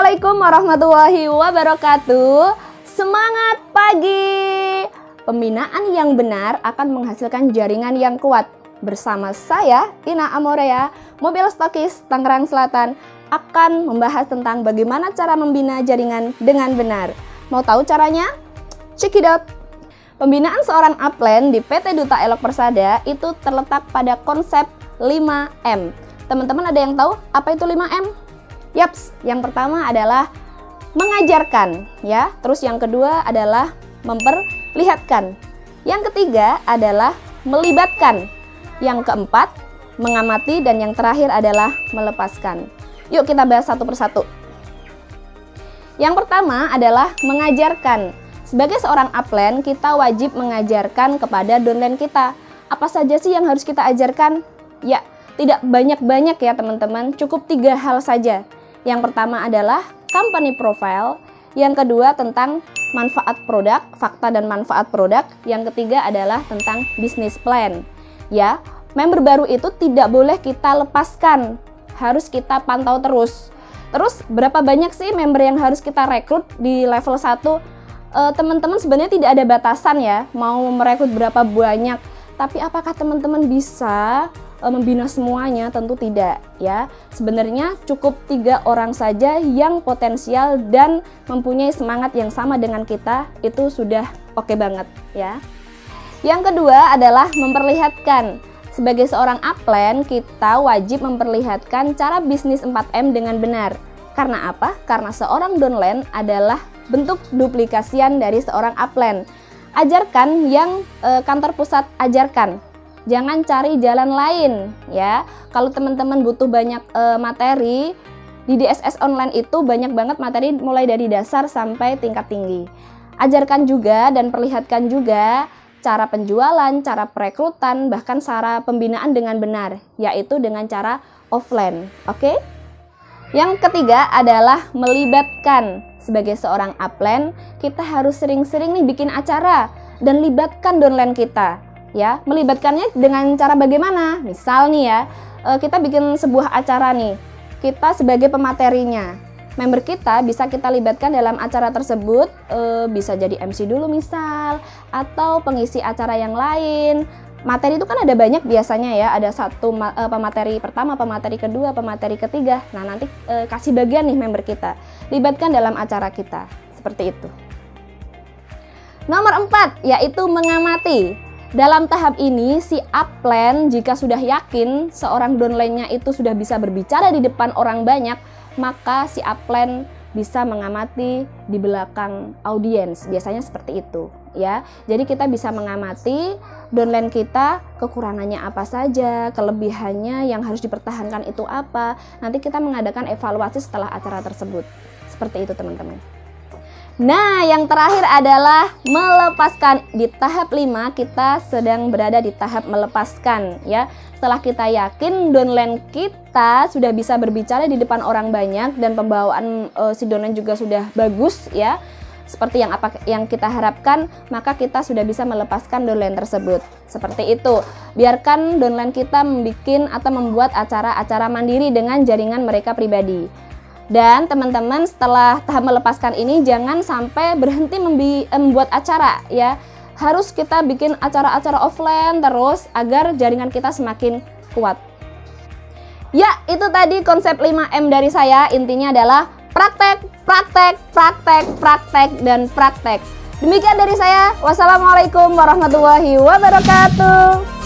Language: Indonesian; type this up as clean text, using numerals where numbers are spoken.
Assalamualaikum warahmatullahi wabarakatuh. Semangat pagi. Pembinaan yang benar akan menghasilkan jaringan yang kuat. Bersama saya, Ina Amorea, Mobil Stokis Tangerang Selatan, akan membahas tentang bagaimana cara membina jaringan dengan benar. Mau tahu caranya? Check it out. Pembinaan seorang upline di PT Duta Elok Persada itu terletak pada konsep 5M. Teman-teman ada yang tahu apa itu 5M? Yaps, yang pertama adalah mengajarkan, ya. Terus yang kedua adalah memperlihatkan. Yang ketiga adalah melibatkan. Yang keempat, mengamati, dan yang terakhir adalah melepaskan. Yuk kita bahas satu persatu. Yang pertama adalah mengajarkan. Sebagai seorang upline, kita wajib mengajarkan kepada downline kita. Apa saja sih yang harus kita ajarkan? Ya, tidak banyak-banyak ya teman-teman, cukup 3 hal saja. Yang pertama adalah company profile, yang kedua tentang manfaat produk, fakta dan manfaat produk, yang ketiga adalah tentang business plan. Ya, member baru itu tidak boleh kita lepaskan, harus kita pantau terus. Terus berapa banyak sih member yang harus kita rekrut di level 1? Teman-teman sebenarnya tidak ada batasan ya, mau merekrut berapa banyak. Tapi apakah teman-teman bisa membina semuanya? Tentu tidak ya. Sebenarnya cukup 3 orang saja yang potensial dan mempunyai semangat yang sama dengan kita, itu sudah oke banget ya. Yang kedua adalah memperlihatkan. Sebagai seorang upline, kita wajib memperlihatkan cara bisnis 4M dengan benar. Karena apa? Karena seorang downline adalah bentuk duplikasian dari seorang upline. Ajarkan yang kantor pusat ajarkan. Jangan cari jalan lain ya. Kalau teman-teman butuh banyak materi, di DSS online itu banyak banget materi mulai dari dasar sampai tingkat tinggi. Ajarkan juga dan perlihatkan juga cara penjualan, cara perekrutan, bahkan cara pembinaan dengan benar, yaitu dengan cara offline. Oke? Yang ketiga adalah melibatkan. Sebagai seorang upline, kita harus sering-sering nih bikin acara dan libatkan downline kita. Ya, melibatkannya dengan cara bagaimana? Misal nih ya, kita bikin sebuah acara nih. Kita sebagai pematerinya. Member kita bisa kita libatkan dalam acara tersebut, bisa jadi MC dulu misal, atau pengisi acara yang lain. Materi itu kan ada banyak biasanya ya, ada satu pemateri pertama, pemateri kedua, pemateri ketiga. Nah nanti kasih bagian nih member kita, libatkan dalam acara kita, seperti itu. Nomor 4 yaitu mengamati. Dalam tahap ini si upline jika sudah yakin seorang downline-nya itu sudah bisa berbicara di depan orang banyak, maka si upline bisa mengamati di belakang audiens, biasanya seperti itu ya. Jadi kita bisa mengamati downline kita, kekurangannya apa saja, kelebihannya yang harus dipertahankan itu apa. Nanti kita mengadakan evaluasi setelah acara tersebut. Seperti itu teman-teman. Nah, yang terakhir adalah melepaskan. Di tahap 5 kita sedang berada di tahap melepaskan ya. Setelah kita yakin downline kita sudah bisa berbicara di depan orang banyak dan pembawaan si downline juga sudah bagus ya, seperti yang kita harapkan, maka kita sudah bisa melepaskan downline tersebut. Seperti itu. Biarkan downline kita membuat acara-acara mandiri dengan jaringan mereka pribadi. Dan teman-teman setelah tahap melepaskan ini jangan sampai berhenti membuat acara ya. Harus kita bikin acara-acara offline terus agar jaringan kita semakin kuat. Ya, itu tadi konsep 5M dari saya. Intinya adalah praktek, praktek, praktek, praktek, dan praktek. Demikian dari saya. Wassalamualaikum warahmatullahi wabarakatuh.